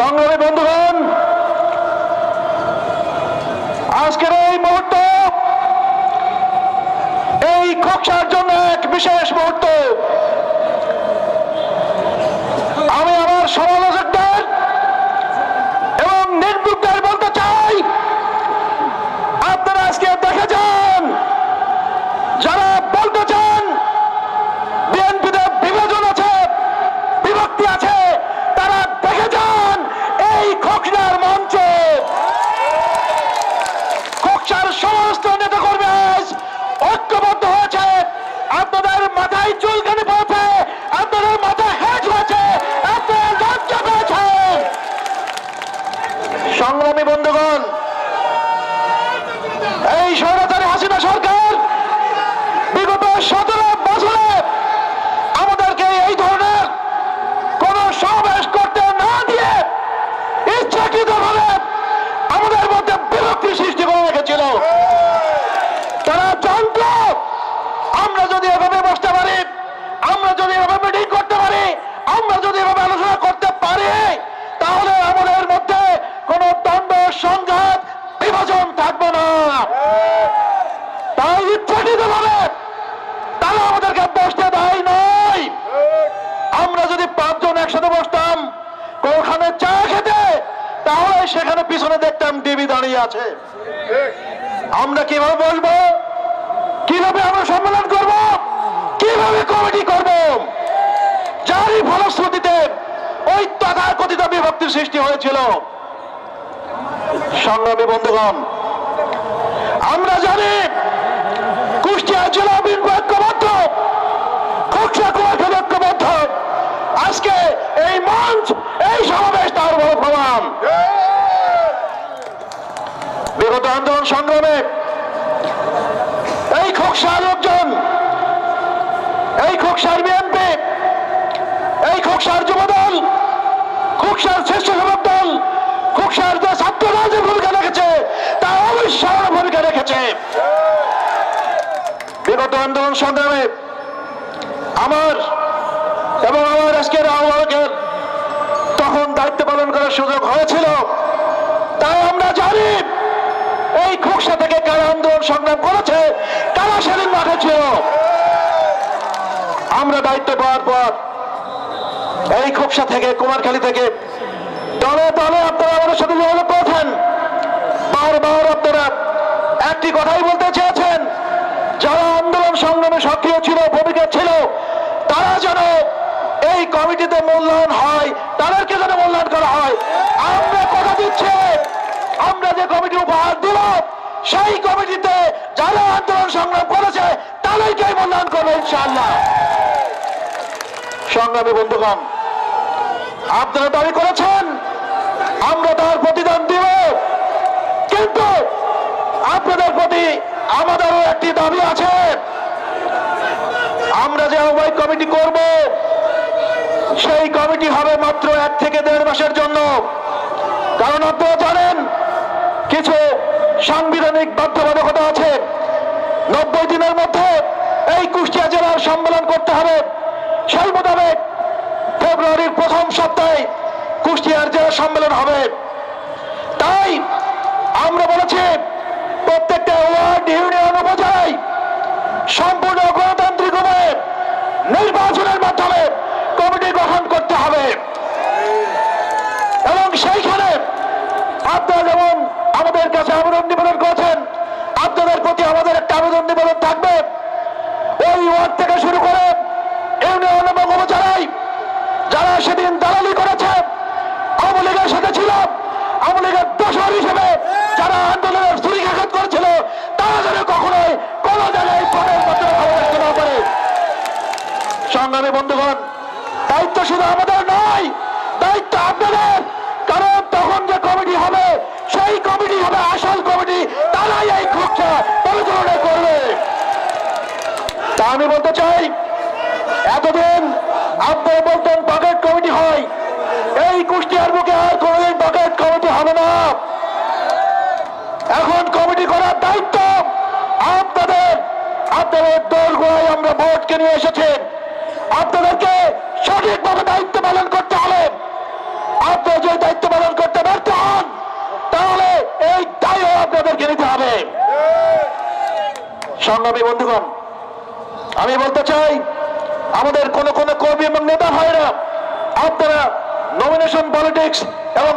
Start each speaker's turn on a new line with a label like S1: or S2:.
S1: সংগ্রামী বন্ধুগণ, আজকের এই মুহূর্ত এই খোকসার জন্য এক বিশেষ মুহূর্ত। আমি আমার সমালোচকদের এবং নির্বুকদের বলতে চাই, আপনারা আজকে দেখে যান, যারা বলতে চান বিএনপিতে বিভাজন আছে, বিভক্তি আছে, তারা দেখে যান এই খোকসার মঞ্চে খোকসার সমস্ত নেতাকর্মী আজ ঐক্যবদ্ধ হয়েছে। আপনাদের মাথায় চুলকানি পড়েছে, আপনাদের মাথায় হেঁট হয়েছে, আপনারা লজ্জা পেয়েছেন। সংগ্রামী বন্ধুগণ, এই স্বৈরাচারী হাসিনা সরকার বিগত 17 বছরে আমাদেরকে এই ধরনের কোন সমাবেশ করতে না দিয়ে ইচ্ছাকৃতভাবে আমাদের মধ্যে বিভক্তি সৃষ্টি করে রেখেছিল। তারা জানত আমরা যদি এভাবে বসতে পারি, আমরা যদি এভাবে মিটিং করতে পারি, আমরা যদি এভাবে আলোচনা করতে পারি, তাহলে আমাদের মধ্যে কোন দ্বন্দ্ব, সংঘাত, বিভাজন থাকবে না। তাই ইচ্ছাকৃতভাবে তারা আমাদেরকে বসতে দেয় নাই। আমরা যদি 5 জন একসাথে বসতাম ওখানে চা খেতে, তাহলে সেখানে পিছনে দেখতাম ডিবি দাঁড়িয়ে আছে। আমরা কিভাবে বসবো, কিভাবে আমরা সম্মেলন করব, কিভাবে কমিটি করব, যারই ফলশ্রুতিতে ওই তথাকথিত বিভক্তির সৃষ্টি হয়েছিল। সংগ্রামী বন্ধুগণ, আমরা জানি কুষ্টিয়া জেলা বিএনপি ঐক্যবদ্ধ, খোকসা কুমারখালী ঐক্যবদ্ধ। আজকে এই মঞ্চ, এই সমাবেশ তার বড় প্রমাণ। বিগত আন্দোলন সংগ্রামে এই খোকসার লোকজন, এই খোকসার বিএনপি, এই খোকসার যুবদল, খোকসার স্বেচ্ছাসেবক দল, খোকসার যে ছাত্ররা যে ভূমিকা রেখেছে তা অবিস্মরণীয় ভূমিকা রেখেছে। বিগত আন্দোলন সংগ্রামে আমার এবং আমার আজকের আহ্বায়কের তখন দায়িত্ব পালন করার সুযোগ হয়েছিল। তাই আমরা জানি এই খোকসা থেকে কারা আন্দোলন সংগ্রাম করেছে, কারা সেদিন মাঠে ছিল। আমরা দায়িত্ব পাওয়ার পর এই খোকসা থেকে, কুমারখালী থেকে দলে দলে আপনারা আমাদের সাথে যোগাযোগ করেছেন। বারবার আপনারা একটি কথাই বলতে চেয়েছেন, যারা আন্দোলন সংগ্রামে সক্রিয় ছিল, ভূমিকা ছিল, তারা যেন এই কমিটিতে মূল্যায়ন হয়, তাদেরকে যেন মূল্যায়ন করা হয়। আমরা কথা দিচ্ছি, আমরা যে কমিটি উপহার দিব, সেই কমিটিতে যারা আন্দোলন সংগ্রাম করেছে তাদেরকেই মূল্যায়ন করবে ইনশাআল্লাহ। সংগ্রামী বন্ধুগণ, আপনারা দাবি করেছেন আমরা তার প্রতিদান দিব, কিন্তু আপনাদের প্রতি আমাদেরও একটি দাবি আছে। আমরা যে আহ্বায়ক কমিটি করব, সেই কমিটি হবে মাত্র 1 থেকে 1.5 মাসের জন্য। কারণ আপনারা জানেন কিছু সাংবিধানিক বাধ্যবাধকতা আছে। 90 দিনের মধ্যে এই কুষ্টিয়া জেলার সম্মেলন করতে হবে। সেই মোতাবেক ফেব্রুয়ারির প্রথম সপ্তাহে কুষ্টিয়ার জেলা সম্মেলন হবে। তাই আমরা বলেছি প্রত্যেকটা ওয়ার্ড, ইউনিয়ন, উপজেলায় সম্পূর্ণ গণতান্ত্রিকভাবে নির্বাচনের মাধ্যমে কমিটি গঠন করতে হবে। এবং সেইখানে আপনারা যেমন আমাদের কাছে আবেদন নিবেদন করেছেন, আপনাদের প্রতি আমাদের একটা আবেদন নিবেদন থাকবে, ওই ওয়ার্ড থেকে শুরু করে ইউনিয়ন এবং উপজেলায় যারা সেদিন দালালি করেছে, আওয়ামী লীগের সাথে ছিল, আওয়ামী লীগের দোসর হিসেবে যারা আন্দোলনের ছুরিকাঘাত করেছিল, তারা যেন কখনোই কোন জায়গায় ফোনের মাধ্যমে খবর আসতে না পারে। সংগ্রামী বন্ধুগণ, দায়িত্ব শুধু আমাদের নয়, দায়িত্ব আপনাদের। কারণ তখন যে কমিটি হবে, সেই কমিটি হবে আসল কমিটি, তারাই এই খোকসা পরিচালনা করবে। তা আমি বলতে চাই, এতদিন আপনারা বলতেন বাকেট কমিটি হয়, এই কুষ্টিয়ার বুকে আর কোনদিন বাকেট কমিটি হবে না। এখন কমিটি করার দায়িত্ব আপনাদের। আপনাদের দল গোড়ায় আমরা ভোটকে নিয়ে এসেছেন, আপনাদেরকে সঠিকভাবে দায়িত্ব পালন করতে হবে। আপনারা যদি দায়িত্ব পালন করতে ব্যর্থ হন তাহলে এই দায়ও আপনাদেরকে নিতে হবে। সংগ্রামী বন্ধুগণ, আমি বলতে চাই আমাদের কোন কোন কর্মী এবং নেতা ভাইরা আপনারা নমিনেশন পলিটিক্স এবং